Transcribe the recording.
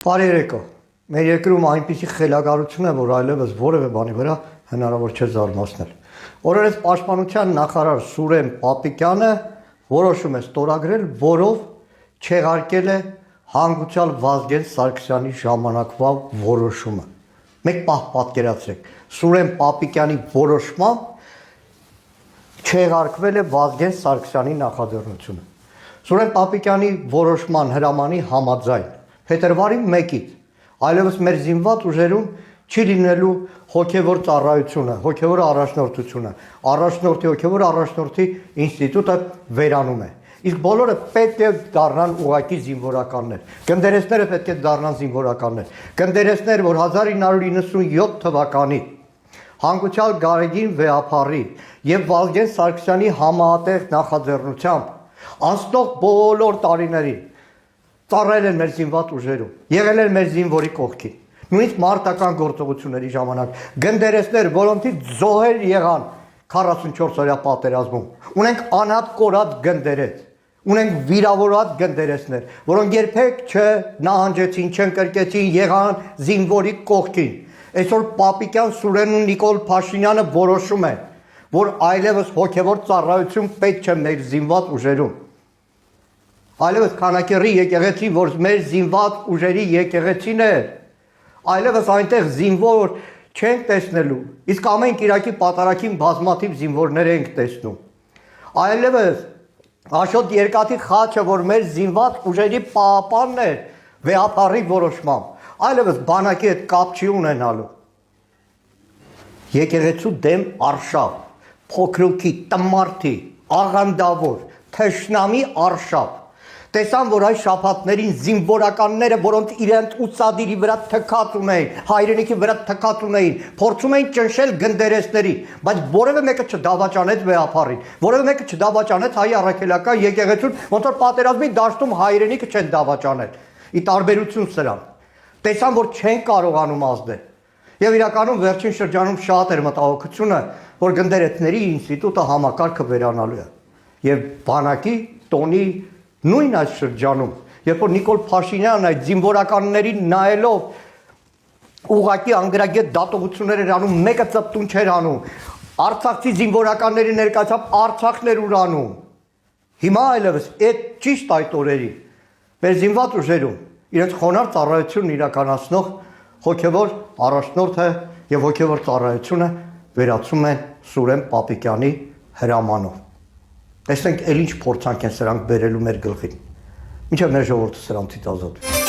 Բարերեկո, մեր երկրում այնպիսի խելագարություն է, որ այլևս որևէ բանի վրա հնարավոր չէ զարմացնել։ Օրերս պաշտպանության նախարար Սուրեն Պապիկյանը որոշում է ստորագրել, որով չեղարկել է հանգուցյալ Վազգեն Սարգսյանի ժամանակվա որոշումը։ Մեկ պահ պատկերացրեք, Սուրեն Պապիկյանի որոշմամբ չեղարկվել է Վազգեն Սարգսյանի նախաձեռնությունը։ Սուրեն Պապիկյանի որոշման հրամանի համաձայն Փետրվարի 1-ից այլևս մեր զինված ուժերում չի լինելու հոգևոր ծառայությունը, հոգևոր առաջնորդությունը, հոգևոր առաջնորդի ինստիտուտը վերանում է։ Իսկ բոլորը պետք է դառնան ուղղակի զինվորականներ։ Գնդերեսները պետք է դառնան զինվորականներ։ Գնդերեսներ, որ 1997 թվականի հանգուցյալ Գարեգին Վեհափառի եւ Վազգեն Սարգսյանի համատեղ նախաձեռնությամբ անցնող բոլոր տարիներին ծառայել են մեր զինված ուժերում, եղել են մեր զինվորի կողքին։ Նույնիսկ մարտական գործողությունների ժամանակ գնդերեսներ, որոնցից զոհեր եղան 44-օրյա պատերազմում։ Ունենք անհատ կորած գնդերես, ունենք վիրավորված գնդերեսներ, որոնք երբեք չնահանջեցին, չընկրկեցին, եղան զինվորի կողքին։ Այսօր Պապիկյան, Սուրենն ու Նիկոլ Փաշինյանը որոշում են, որ այլևս հոգևոր ծառայություն պետք չէ մեր զինված ուժերում։ Այլևս քանակերի եկեղեցի, որ մեր զինված ուժերի եկեղեցին է, այլևս այնտեղ զինվոր չենք տեսնելու, իսկ ամեն կիրակի պատարագին բազմաթիվ զինվորներ ենք տեսնում։ Այլևս Աշոտ Երկաթի խաչը, որ մեր զինված ուժերի պահապանն էր Վեհափառի որոշմամբ, այլևս բանակի հետ կապ չի ունենալու։ Եկեղեցու դեմ արշավ, փոքրուկի, տմարդի, աղանդավոր, թշնամի արշավ։ Տեսան, որ այս շաբաթներին զինվորականները, որոնց իրենց ուսադիրի վրա թքած ունեին, հայրենիքի վրա թքած ունեին, փորձում էին ճնշել գնդերեսների, բայց որևէ մեկը չդավաճանեց Վեհափառին, որևէ մեկը չդավաճանեց հայ առաքելական եկեղեցուն, ոնց որ պատերազմի դաշտում հայրենիքը չեն դավաճանել։ Ի տարբերություն սրան, տեսան, որ չեն կարողանում ազդել։ Եվ իրականում վերջին շրջանում շատ էր մտահոգությունը, որ գնդերեսների ինստիտուտը համակարգը վերանալու է։ Եվ բանակի տոնի նույն այս շրջանում, երբ որ Նիկոլ Փաշինյանն այդ զինվորականներին նայելով ուղղակի անգրագետ դատողություններ էր անում, մեկը ծպտուն չէր անում, արցախցի զինվորականների ներկայացավ Արցախներ ուրանում։ Հիմա այլևս այդ ճիշտ այդ օրերի մեր զինված ուժերում իրենց խոնարհ ծառայությունն իրականացնող հոգևոր առաջնորդը եւ հոգևոր ծառայությունը վերացում են Սուրեն Պապիկյանի հրամանով։ Տեսնենք, էլ ինչ փորձանք են սրանք բերելու մեր գլխին։ Մինչև մեր ժողովուրդը սրանցից ազատվի։